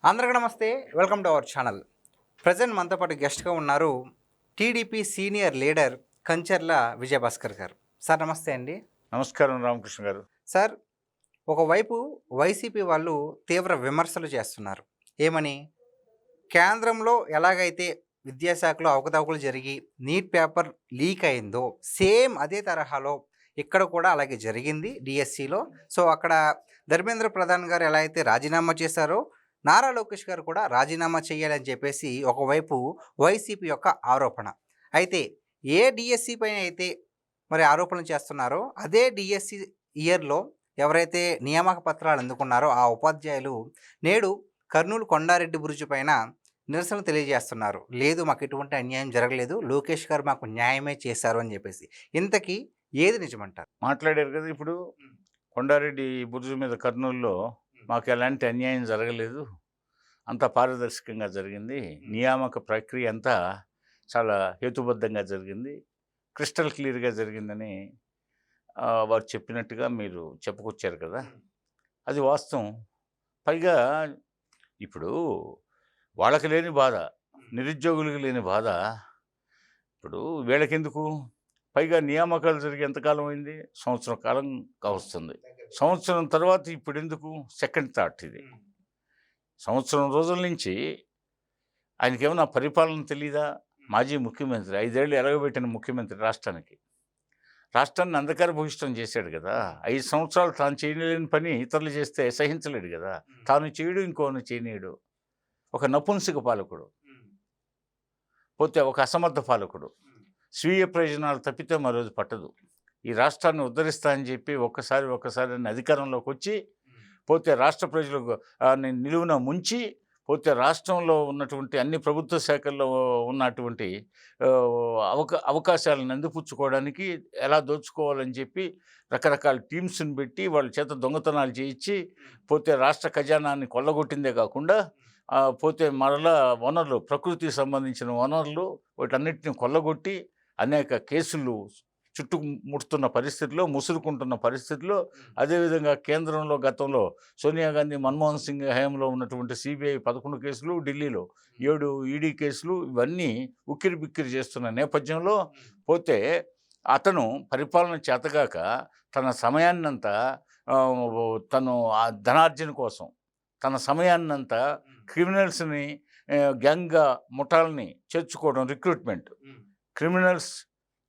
అందరికీ నమస్తే. Welcome to our channel. Present మనతో పాటు గెస్ట్గా ఉన్నారు TDP senior leader Kancharla Vijayabhaskar గారు. సార్ నమస్తే అండి. నమస్కారం రామకృష్ణ గారు. సార్, ఒకవైపు వైసీపీ వాళ్ళు తీవ్ర విమర్శలు చేస్తున్నారు. ఏమని? కేంద్రంలో ఎలాగైతే విద్యాశాఖలో అవకతవకలు జరిగి నీట్ పేపర్ లీక్ అయిందో సేమ్ అదే తరహాలో ఇక్కడ కూడా అలాగే జరిగింది డిఎస్సిలో. సో అక్కడ ధర్మేంద్ర ప్రధాన్ గారు ఎలా అయితే రాజీనామా చేశారో నారా లోకేష్ గారు కూడా రాజీనామా చేయాలని చెప్పేసి ఒకవైపు వైసీపీ యొక్క ఆరోపణ. అయితే ఏ డిఎస్సి పైన అయితే మరి ఆరోపణలు చేస్తున్నారో అదే డిఎస్సి ఇయర్లో ఎవరైతే నియామక పత్రాలు అందుకున్నారో ఆ ఉపాధ్యాయులు నేడు కర్నూలు కొండారెడ్డి బురుజు పైన నిరసన తెలియజేస్తున్నారు. లేదు, మాకు ఎటువంటి అన్యాయం జరగలేదు, లోకేష్ గారు మాకు న్యాయమే చేశారు అని చెప్పేసి. ఇంతకీ ఏది నిజమంటారు? మాట్లాడారు కదా ఇప్పుడు. కొండారెడ్డి బురుజు మీద కర్నూలులో మాకు ఎలాంటి అన్యాయం జరగలేదు, అంతా పారదర్శకంగా జరిగింది, నియామక ప్రక్రియ అంతా చాలా హేతుబద్ధంగా జరిగింది, క్రిస్టల్ క్లియర్గా జరిగిందని వారు చెప్పినట్టుగా మీరు చెప్పుకొచ్చారు కదా. అది వాస్తవం. పైగా ఇప్పుడు వాళ్ళకి లేని బాధ, నిరుద్యోగులకు లేని బాధ ఇప్పుడు వీళ్ళకెందుకు? పైగా నియామకాలు జరిగి ఎంతకాలం అయింది? సంవత్సరం కాలం కావస్తుంది. సంవత్సరం తర్వాత ఇప్పుడు ఎందుకు? సెకండ్ థాట్ ఇది. సంవత్సరం రోజుల నుంచి ఆయనకేమన్నా పరిపాలన తెలీదా? మాజీ ముఖ్యమంత్రి, 5 ఏళ్ళు ఎలగబెట్టిన ముఖ్యమంత్రి రాష్ట్రాన్ని అంధకార భూయిష్టం చేశాడు కదా. 5 సంవత్సరాలు తాను చేయలేని పని ఇతరులు చేస్తే సహించలేడు కదా. తాను చేయడు, ఇంకోని చేయనీయడు. ఒక నపుంసక పాలకుడు, పోతే ఒక అసమర్థ పాలకుడు. స్వీయ ప్రయోజనాలు తప్పితే మరోజు పట్టదు. ఈ రాష్ట్రాన్ని ఉద్ధరిస్తా అని చెప్పి ఒక్కసారి అధికారంలోకి వచ్చి పోతే రాష్ట్ర ప్రజలకు నిలువున ముంచి పోతే రాష్ట్రంలో ఉన్నటువంటి అన్ని ప్రభుత్వ శాఖల్లో ఉన్నటువంటి అవకాశాలను అందిపుచ్చుకోవడానికి ఎలా దోచుకోవాలని చెప్పి రకరకాల టీమ్స్ని పెట్టి వాళ్ళ చేత దొంగతనాలు చేయించి పోతే రాష్ట్ర ఖజానాన్ని కొల్లగొట్టిందే కాకుండా పోతే మరలా వనరులు, ప్రకృతికి సంబంధించిన వనరులు వాటన్నిటిని కొల్లగొట్టి అనేక కేసులు చుట్టుముడుతున్న పరిస్థితుల్లో, ముసురుకుంటున్న పరిస్థితుల్లో, అదేవిధంగా కేంద్రంలో గతంలో సోనియా గాంధీ, మన్మోహన్ సింగ్ హయాంలో ఉన్నటువంటి సిబిఐ 11 కేసులు, ఢిల్లీలో 7 ఈడీ కేసులు, ఇవన్నీ ఉక్కిరి బిక్కిరి చేస్తున్న నేపథ్యంలో పోతే అతను పరిపాలన చేతగాక తన సమయాన్నంతా తను ఆ ధనార్జన కోసం తన సమయాన్నంతా క్రిమినల్స్ని గ్యాంగ్గా ముఠాలని చేర్చుకోవడం, రిక్రూట్మెంట్, క్రిమినల్స్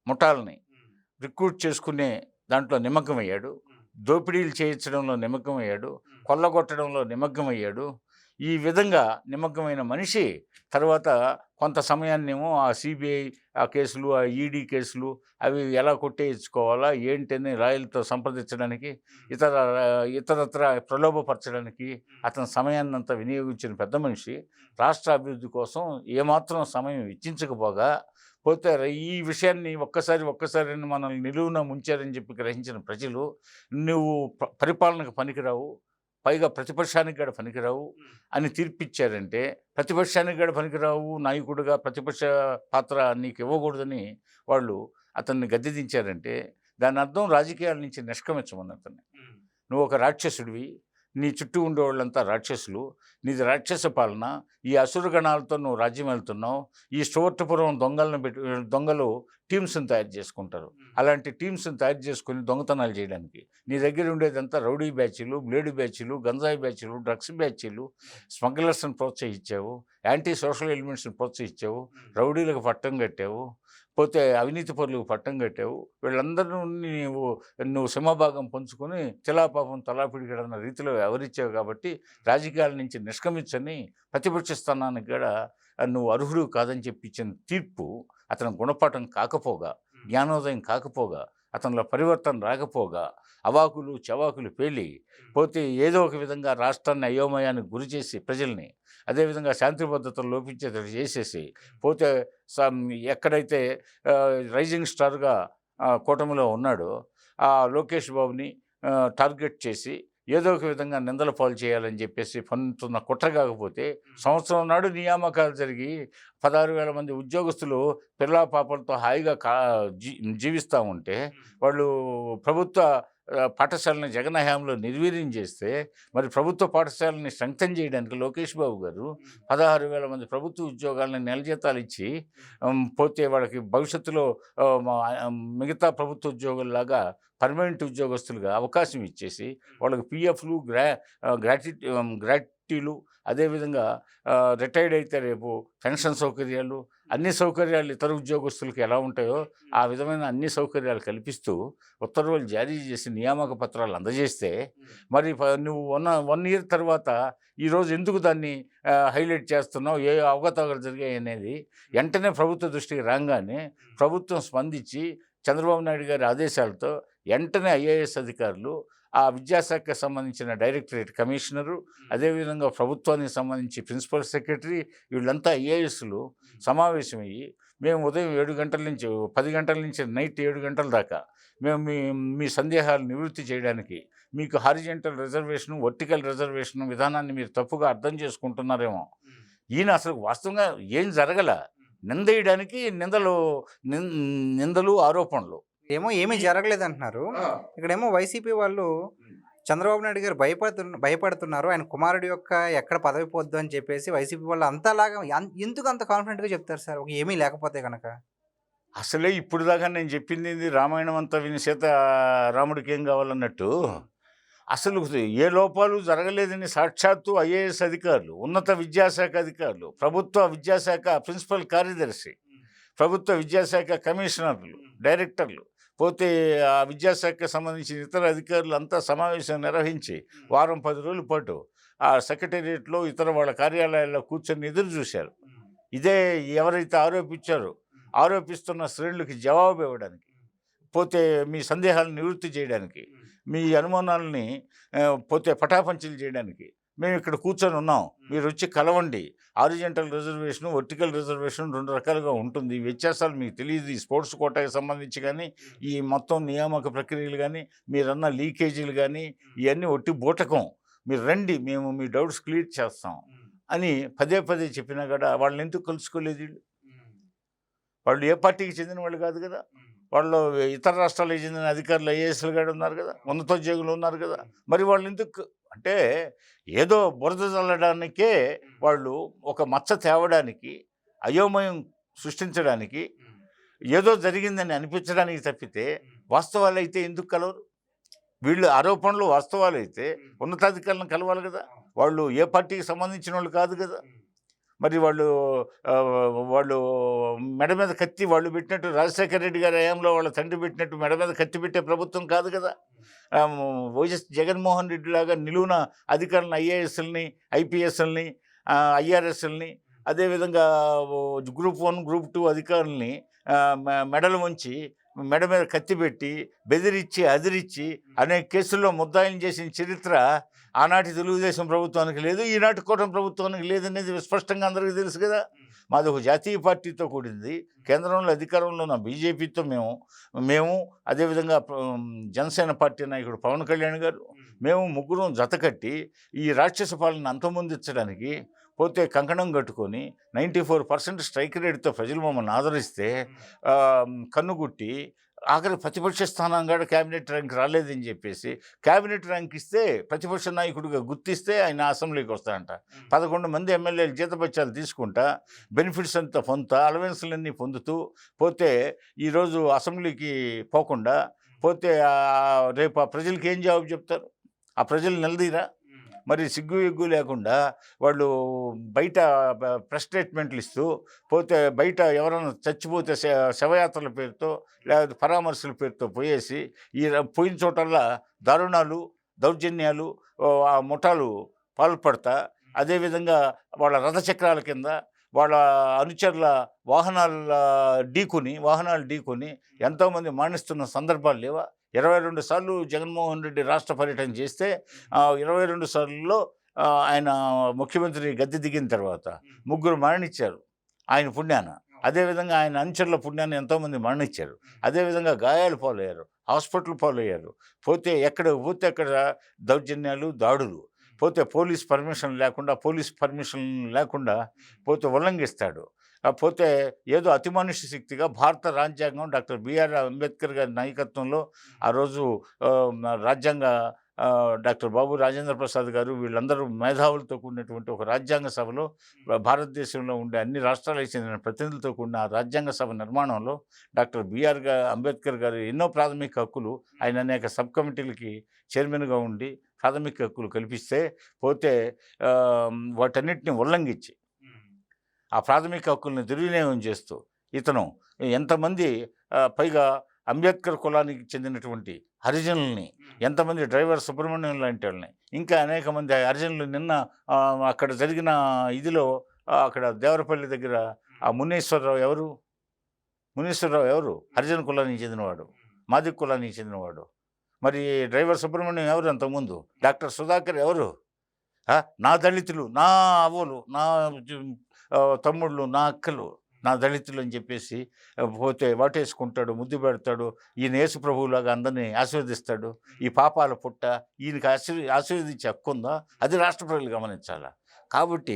ముఠాలని రిక్రూట్ చేసుకునే దాంట్లో నిమగ్నమయ్యాడు, దోపిడీలు చేయించడంలో నిమగ్నమయ్యాడు, కొల్లగొట్టడంలో నిమగ్నమయ్యాడు. ఈ విధంగా నిమగ్నమైన మనిషి తర్వాత కొంత సమయాన్నేమో ఆ సిబిఐ ఆ కేసులు, ఆ ఈడీ కేసులు అవి ఎలా కొట్టేయించుకోవాలా ఏంటని రాయలతో సంప్రదించడానికి, ఇతరత్ర ప్రలోభపరచడానికి అతని సమయాన్నంతా వినియోగించిన పెద్ద మనిషి రాష్ట్ర అభివృద్ధి కోసం ఏమాత్రం సమయం వెచ్చించకపోగా పోతే ఈ విషయాన్ని ఒక్కసారి మనల్ని నిలువున ముంచారని చెప్పి గ్రహించిన ప్రజలు నువ్వు పరిపాలనకు పనికిరావు, పైగా ప్రతిపక్షానికి కూడా పనికిరావు అని తీర్పిచ్చారంటే, ప్రతిపక్షానికి కూడా పనికిరావు నాయకుడిగా ప్రతిపక్ష పాత్ర నీకు ఇవ్వకూడదని వాళ్ళు అతన్ని గద్దెదించారంటే దాని అర్థం రాజకీయాల నుంచి నిష్క్రమించమని అతన్ని. నువ్వు ఒక రాక్షసుడివి, నీ చుట్టూ ఉండేవాళ్ళంతా రాక్షసులు, నీది రాక్షస పాలన, ఈ అసురగణాలతో నువ్వు రాజ్యం వెళ్తున్నావు, ఈ స్టోర్టపురం దొంగలు టీమ్స్ని తయారు చేసుకుంటారు. అలాంటి టీమ్స్ని తయారు చేసుకుని దొంగతనాలు చేయడానికి నీ దగ్గర ఉండేదంతా రౌడీ బ్యాచీలు, బ్లేడు బ్యాచీలు, గంజాయి బ్యాచీలు, డ్రగ్స్ బ్యాచీలు, స్మగ్లర్స్ని ప్రోత్సహించావు, యాంటీ సోషల్ ఎలిమెంట్స్ని ప్రోత్సహించావు, రౌడీలకు పట్టం కట్టావు, పోతే అవినీతి పరులకు పట్టం కట్టావు. వీళ్ళందరూ నువ్వు సింహభాగం పంచుకొని చిలాపాపం తలాపిడిగడన్న రీతిలో వ్యవహరించావు కాబట్టి రాజకీయాల నుంచి నిష్క్రమించని ప్రతిపక్ష స్థానానికి కూడా నువ్వు అర్హుడు కాదని చెప్పి ఇచ్చిన తీర్పు అతని గుణపాఠం కాకపోగా, జ్ఞానోదయం కాకపోగా, అతనిలో పరివర్తన రాకపోగా అవాకులు చవాకులు పేలి పోతే ఏదో ఒక విధంగా రాష్ట్రాన్ని అయోమయానికి గురి చేసి ప్రజల్ని, అదేవిధంగా శాంతి భద్రతలు లోపించేటట్టు చేసేసి పోతే ఎక్కడైతే రైజింగ్ స్టార్గా కూటమిలో ఉన్నాడో ఆ లోకేష్ బాబుని టార్గెట్ చేసి ఏదో ఒక విధంగా నిందల పాలు చేయాలని చెప్పేసి పన్నుతున్న కుట్ర కాకపోతే సంవత్సరం నాడు నియామకాలు జరిగి 16,000 మంది ఉద్యోగస్తులు పిల్లా పాపలతో హాయిగా జీవిస్తూ ఉంటే వాళ్ళు ప్రభుత్వ పాఠశాలని జగన్ హయాంలో నిర్వీర్యం చేస్తే, మరి ప్రభుత్వ పాఠశాలని స్ట్రెంగ్తెన్ చేయడానికి లోకేష్ బాబు గారు 16,000 మంది ప్రభుత్వ ఉద్యోగాలను నెల జీతాలు ఇచ్చి పోతే వాళ్ళకి భవిష్యత్తులో మిగతా ప్రభుత్వ ఉద్యోగుల్లాగా పర్మనెంట్ ఉద్యోగస్తులుగా అవకాశం ఇచ్చేసి వాళ్ళకి పిఎఫ్లు గ్రాట్యుటీలు అదేవిధంగా రిటైర్డ్ అయితే రేపు పెన్షన్ సౌకర్యాలు అన్ని సౌకర్యాలు ఇతర ఉద్యోగస్తులకు ఎలా ఉంటాయో ఆ విధమైన అన్ని సౌకర్యాలు కల్పిస్తూ ఉత్తర్వులు జారీ చేసి నియామక పత్రాలు అందజేస్తే మరి నువ్వు 1 ఇయర్ తర్వాత ఈరోజు ఎందుకు దాన్ని హైలైట్ చేస్తున్నావు, ఏ అవకతవకలు జరిగాయి అనేది వెంటనే ప్రభుత్వ దృష్టికి రాగానే ప్రభుత్వం స్పందించి చంద్రబాబు నాయుడు గారి ఆదేశాలతో వెంటనే ఐఏఎస్ అధికారులు ఆ విద్యాశాఖకు సంబంధించిన డైరెక్టరేట్ కమిషనరు అదేవిధంగా ప్రభుత్వానికి సంబంధించి ప్రిన్సిపల్ సెక్రటరీ వీళ్ళంతా ఐఏఎస్లు సమావేశమయ్యి మేము ఉదయం 7 గంటల నుంచి 10 గంటల నుంచి నైట్ 7 గంటల దాకా మేము మీ సందేహాలు నివృత్తి చేయడానికి మీకు హారిజెంటల్ రిజర్వేషన్ వర్టికల్ రిజర్వేషన్ విధానాన్ని మీరు తప్పుగా అర్థం చేసుకుంటున్నారేమో, ఈయన అసలు వాస్తవంగా ఏం జరగల నిందేయడానికి నిందలు ఆరోపణలు ఏమీ జరగలేదంటున్నారు. ఇక్కడేమో వైసీపీ వాళ్ళు చంద్రబాబు నాయుడు గారు భయపడుతున్నారు, ఆయన కుమారుడు యొక్క ఎక్కడ పదవి పోద్దు అని చెప్పేసి వైసీపీ వాళ్ళు అంతలాగా ఎందుకు అంత కాన్ఫిడెంట్గా చెప్తారు సార్, ఏమీ లేకపోతే కనుక? అసలే ఇప్పుడు దాకా నేను చెప్పింది రామాయణం అంతా విని సీత రాముడికి ఏం కావాలన్నట్టు అసలు ఏ లోపాలు జరగలేదని సాక్షాత్తు ఐఏఎస్ అధికారులు, ఉన్నత విద్యాశాఖ అధికారులు, ప్రభుత్వ విద్యాశాఖ ప్రిన్సిపల్ కార్యదర్శి, ప్రభుత్వ విద్యాశాఖ కమిషనర్లు, డైరెక్టర్లు, పోతే ఆ విద్యాశాఖకు సంబంధించిన ఇతర అధికారులు అంతా సమావేశం నిర్వహించి వారం 10 రోజుల పాటు ఆ సెక్రటేరియట్లో ఇతర వాళ్ళ కార్యాలయాల్లో కూర్చొని ఎదురు చూశారు. ఇదే ఎవరైతే ఆరోపిస్తున్న శ్రేణులకి జవాబు ఇవ్వడానికి, పోతే మీ సందేహాలను నివృత్తి చేయడానికి, మీ అనుమానాలని పోతే పటాపంచలు చేయడానికి మేము ఇక్కడ కూర్చొని ఉన్నాం, మీరు వచ్చి కలవండి. హారిజెంటల్ రిజర్వేషన్ వర్టికల్ రిజర్వేషన్ 2 రకాలుగా ఉంటుంది. ఈ వ్యత్యాసాలు మీకు తెలియదు. ఈ స్పోర్ట్స్ కోటాకి సంబంధించి కానీ ఈ మొత్తం నియామక ప్రక్రియలు కానీ మీరన్న లీకేజీలు కానీ ఇవన్నీ ఒట్టి బూటకం, మీరు రండి మేము మీ డౌట్స్ క్లియర్ చేస్తాం అని పదే చెప్పినా కూడా వాళ్ళని ఎందుకు కలుసుకోలేదు? వాళ్ళు ఏ పార్టీకి చెందిన వాళ్ళు కాదు కదా, వాళ్ళు ఇతర రాష్ట్రాలకు చెందిన అధికారులు ఐఏఎస్లు కూడా ఉన్నారు కదా, ఉన్నతోద్యోగులు ఉన్నారు కదా, మరి వాళ్ళు ఎందుకు అంటే ఏదో బురద చల్లడానికే వాళ్ళు ఒక మచ్చ తేవడానికి అయోమయం సృష్టించడానికి ఏదో జరిగిందని అనిపించడానికి తప్పితే వాస్తవాలు అయితే ఎందుకు కలవరు? వీళ్ళు ఆరోపణలు వాస్తవాలు అయితే ఉన్నతాధికారులను కలవాలి కదా, వాళ్ళు ఏ పార్టీకి సంబంధించిన వాళ్ళు కాదు కదా. మరి వాళ్ళు మెడ మీద కత్తి వాళ్ళు పెట్టినట్టు రాజశేఖర రెడ్డి గారి హయాంలో వాళ్ళ తండ్రి పెట్టినట్టు మెడ మీద కత్తి పెట్టే ప్రభుత్వం కాదు కదా. వైఎస్ జగన్మోహన్ రెడ్డి లాగా నిలువున అధికారులను ఐఏఎస్ఎల్ని ఐపీఎస్ఎల్ని ఐఆర్ఎస్ఎల్ని అదేవిధంగా గ్రూప్ 1 గ్రూప్ 2 అధికారుల్ని మెడలు వంచి మెడ మీద కత్తి పెట్టి బెదిరించి అదిరించి అనేక కేసుల్లో ముద్దాయిలు చేసిన చరిత్ర ఆనాటి తెలుగుదేశం ప్రభుత్వానికి లేదు, ఈనాటి కూటమి ప్రభుత్వానికి లేదనేది స్పష్టంగా అందరికీ తెలుసు కదా. మాది ఒక జాతీయ పార్టీతో కూడింది, కేంద్రంలో అధికారంలో ఉన్న బీజేపీతో మేము అదేవిధంగా జనసేన పార్టీ నాయకుడు పవన్ కళ్యాణ్ గారు మేము ముగ్గురం జతకట్టి ఈ రాక్షస పాలన అంతమొందించడానికి పోతే కంకణం కట్టుకొని 94% స్ట్రైక్ రేట్తో ప్రజలు మమ్మల్ని ఆదరిస్తే కన్నుగుట్టి ఆఖరి ప్రతిపక్ష స్థానం కూడా క్యాబినెట్ ర్యాంక్ రాలేదని చెప్పేసి క్యాబినెట్ ర్యాంక్ ఇస్తే ప్రతిపక్ష నాయకుడిగా గుర్తిస్తే ఆయన అసెంబ్లీకి వస్తాడంట. 11 మంది ఎమ్మెల్యేలు జీతపత్యాలు తీసుకుంటా బెనిఫిట్స్ అంతా పొందుతా అలవెన్స్లన్నీ పొందుతూ పోతే ఈరోజు అసెంబ్లీకి పోకుండా పోతే రేపు ఆ ప్రజలకి ఏం జవాబు చెప్తారు? ఆ ప్రజలు నిలదీరా? మరి సిగ్గు ఎగ్గు లేకుండా వాళ్ళు బయట ప్రెస్ స్టేట్మెంట్లు ఇస్తూ పోతే బయట ఎవరైనా చచ్చిపోతే శవయాత్రల పేరుతో లేకపోతే పరామర్శల పేరుతో పోయేసి పోయిన చోటల్లా దారుణాలు దౌర్జన్యాలు ఆ ముఠాలు పాల్పడతా అదేవిధంగా వాళ్ళ రథచక్రాల కింద వాళ్ళ అనుచరుల వాహనాలు ఢీకొని ఎంతోమంది మరణిస్తున్న సందర్భాలు లేవా? 22 సార్లు జగన్మోహన్ రెడ్డి రాష్ట్ర పర్యటన చేస్తే 22 సార్లలో ఆయన ముఖ్యమంత్రి గద్దె దిగిన తర్వాత 3 మరణించారు ఆయన పుణ్యాన. అదేవిధంగా ఆయన అనుచరుల పుణ్యాన్ని ఎంతోమంది మరణించారు. అదేవిధంగా గాయాలు పాలయ్యారు, హాస్పిటల్ పాలయ్యారు. పోతే ఎక్కడ అక్కడ దౌర్జన్యాలు దాడులు. పోతే పోలీస్ పర్మిషన్ లేకుండా పోతే ఉల్లంఘిస్తాడు. పోతే ఏదో అతిమానుష శక్తిగా భారత రాజ్యాంగం డాక్టర్ బిఆర్ అంబేద్కర్ గారి నాయకత్వంలో ఆ రోజు రాజ్యాంగ డాక్టర్ బాబు రాజేంద్ర ప్రసాద్ గారు వీళ్ళందరూ మేధావులతో కూడినటువంటి ఒక రాజ్యాంగ సభలో భారతదేశంలో ఉండే అన్ని రాష్ట్రాలకు చెందిన ప్రతినిధులతో కూడిన ఆ రాజ్యాంగ సభ నిర్మాణంలో డాక్టర్ అంబేద్కర్ గారు ఎన్నో ప్రాథమిక హక్కులు, ఆయన అనేక సబ్ కమిటీలకి చైర్మన్గా ఉండి ప్రాథమిక హక్కులు కల్పిస్తే పోతే వాటన్నిటిని ఉల్లంఘించి ఆ ప్రాథమిక హక్కుల్ని దుర్వినియోగం చేస్తూ ఇతను ఎంతమంది పైగా అంబేద్కర్ కులానికి చెందినటువంటి హరిజనుల్ని, ఎంతమంది డ్రైవర్ సుబ్రహ్మణ్యం లాంటి వాళ్ళని, ఇంకా అనేక మంది హరిజనులు నిన్న అక్కడ జరిగిన ఇదిలో అక్కడ దేవరపల్లి దగ్గర ఆ మునీశ్వరరావు ఎవరు హరిజన కులానికి చెందినవాడు, మాదిక్ కులానికి చెందినవాడు. మరి డ్రైవర్ సుబ్రహ్మణ్యం ఎవరు అంతకుముందు? డాక్టర్ సుధాకర్ ఎవరు? నా దళితులు, నా అవ్వలు, నా తమ్ముళ్ళు, నా అక్కలు, నా దళితులు అని చెప్పేసి పోతే వాటేసుకుంటాడు, ముద్దు పెడతాడు. ఈయన యేసు ప్రభువులాగా అందరినీ ఆశీర్వదిస్తాడు. ఈ పాపాల పుట్ట ఈయనకి ఆశీర్వదించే హక్కు ఉందా? అది రాష్ట్ర ప్రజలు గమనించాలా. కాబట్టి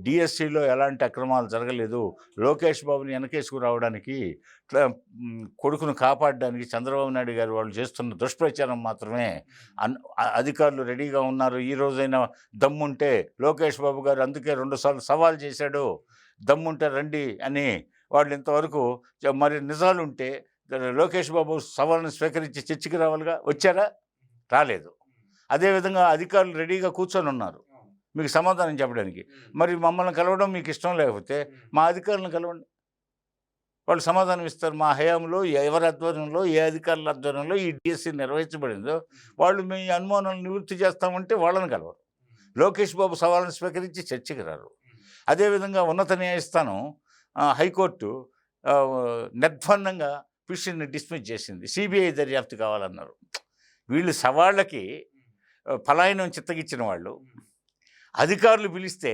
డిఎస్సిలో ఎలాంటి అక్రమాలు జరగలేదు. లోకేష్ బాబుని వెనకేసుకురావడానికి కొడుకును కాపాడడానికి చంద్రబాబు నాయుడు గారు వాళ్ళు చేస్తున్న దుష్ప్రచారం మాత్రమే. అధికారులు రెడీగా ఉన్నారు. ఈ రోజైనా దమ్ముంటే లోకేష్ బాబు గారు అందుకే 2 సార్లు సవాల్ చేశాడు, దమ్ముంటే రండి అని. వాళ్ళు ఇంతవరకు మరి నిజాలుంటే లోకేష్ బాబు సవాల్ని స్వీకరించి చర్చకి రావాలిగా. వచ్చారా? రాలేదు. అదేవిధంగా అధికారులు రెడీగా కూర్చొని ఉన్నారు మీకు సమాధానం చెప్పడానికి. మరి మమ్మల్ని కలవడం మీకు ఇష్టం లేకపోతే మా అధికారులను కలవండి, వాళ్ళు సమాధానం ఇస్తారు. మా హయాంలో ఎవరి ఆధ్వర్యంలో, ఏ అధికారుల ఆధ్వర్యంలో ఈ డిఎస్సి నిర్వహించబడిందో వాళ్ళు మీ అనుమానాలను నివృత్తి చేస్తామంటే వాళ్ళని కలవరు. లోకేష్ బాబు సవాళ్ళను స్వీకరించి చర్చకి రారు. అదేవిధంగా ఉన్నత న్యాయస్థానం హైకోర్టు నిర్బంధంగా పిటిషన్ని డిస్మిస్ చేసింది. సిబిఐ దర్యాప్తు కావాలన్నారు. వీళ్ళు సవాళ్ళకి పలాయనం చిత్తగిచ్చిన వాళ్ళు. అధికారులు పిలిస్తే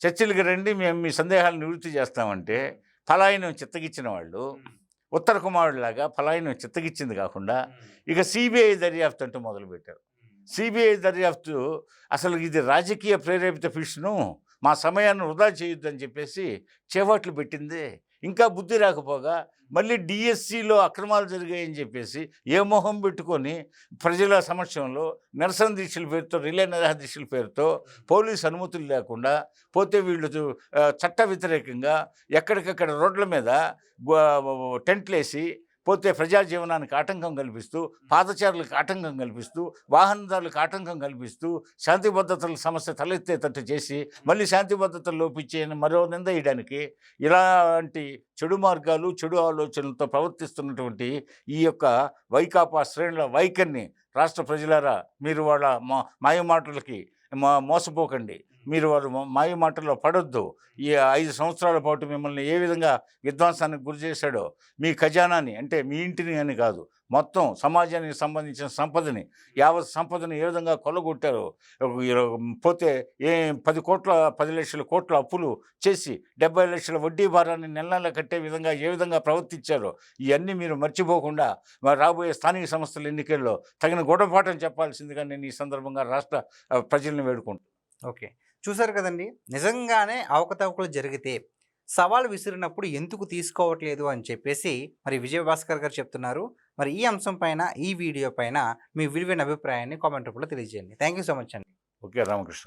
చర్చలకు రండి, మేము మీ సందేహాలను నివృత్తి చేస్తామంటే పలాయనం చిత్తగిచ్చిన వాళ్ళు. ఉత్తర కుమారుడిలాగా పలాయనం చిత్తగిచ్చింది కాకుండా ఇక సిబిఐ దర్యాప్తు అంటూ మొదలుపెట్టారు. సిబిఐ దర్యాప్తు అసలు ఇది రాజకీయ ప్రేరేపిత పిటిషను, మా సమయాన్ని వృధా చేయొద్దని చెప్పేసి చేపట్లు పెట్టింది. ఇంకా బుద్ధి రాకపోగా మళ్ళీ డిఎస్సిలో అక్రమాలు జరిగాయని చెప్పేసి ఏ మొహం పెట్టుకొని ప్రజల సమక్షంలో నిరసన దీక్షల పేరుతో, రిలే నిరాహార దీక్షల పేరుతో పోలీసు అనుమతులు లేకుండా పోతే వీళ్ళు చట్ట వ్యతిరేకంగా ఎక్కడికక్కడ రోడ్ల మీద టెంట్లు వేసి పోతే ప్రజా జీవనానికి ఆటంకం కల్పిస్తూ, పాదచారులకు ఆటంకం కల్పిస్తూ, వాహనదారులకు ఆటంకం కల్పిస్తూ, శాంతి భద్రతల సమస్య తలెత్తేటట్టు చేసి మళ్ళీ శాంతి భద్రతలు లోపించే మరో నింద వేయడానికి ఇలాంటి చెడు మార్గాలు, చెడు ఆలోచనలతో ప్రవర్తిస్తున్నటువంటి ఈ యొక్క వైకాపా శ్రేణుల వైఖరిని రాష్ట్ర ప్రజలారా మీరు వాళ్ళ మాయ మాటలకి మోసపోకండి. మీరు వారు మాయ మాటల్లో పడొద్దు. ఈ 5 సంవత్సరాల పాటు మిమ్మల్ని ఏ విధంగా విధ్వంసానికి గురి చేశాడో, మీ ఖజానాని అంటే మీ ఇంటిని అని కాదు, మొత్తం సమాజానికి సంబంధించిన సంపదని, యావత్ సంపదని ఏ విధంగా కొల్లగొట్టారో, పోతే 10 లక్షల కోట్ల అప్పులు చేసి 70 లక్షల వడ్డీ భారాన్ని నెల కట్టే విధంగా ఏ విధంగా ప్రవర్తించారో ఇవన్నీ మీరు మర్చిపోకుండా రాబోయే స్థానిక సంస్థల ఎన్నికల్లో తగిన గుణపాఠం చెప్పాల్సిందిగా నేను ఈ సందర్భంగా రాష్ట్ర ప్రజల్ని వేడుకుంటాను. ఓకే, చూసారు కదండి. నిజంగానే అవకతవకలు జరిగితే సవాల్ విసిరినప్పుడు ఎందుకు తీసుకోవట్లేదు అని చెప్పేసి మరి విజయభాస్కర్ గారు చెప్తున్నారు. మరి ఈ అంశం పైన, ఈ వీడియో పైన మీ విలువైన అభిప్రాయాన్ని కామెంట్ రూపంలో తెలియజేయండి. థ్యాంక్ యూ సో మచ్ అండి. ఓకే, రామకృష్ణ.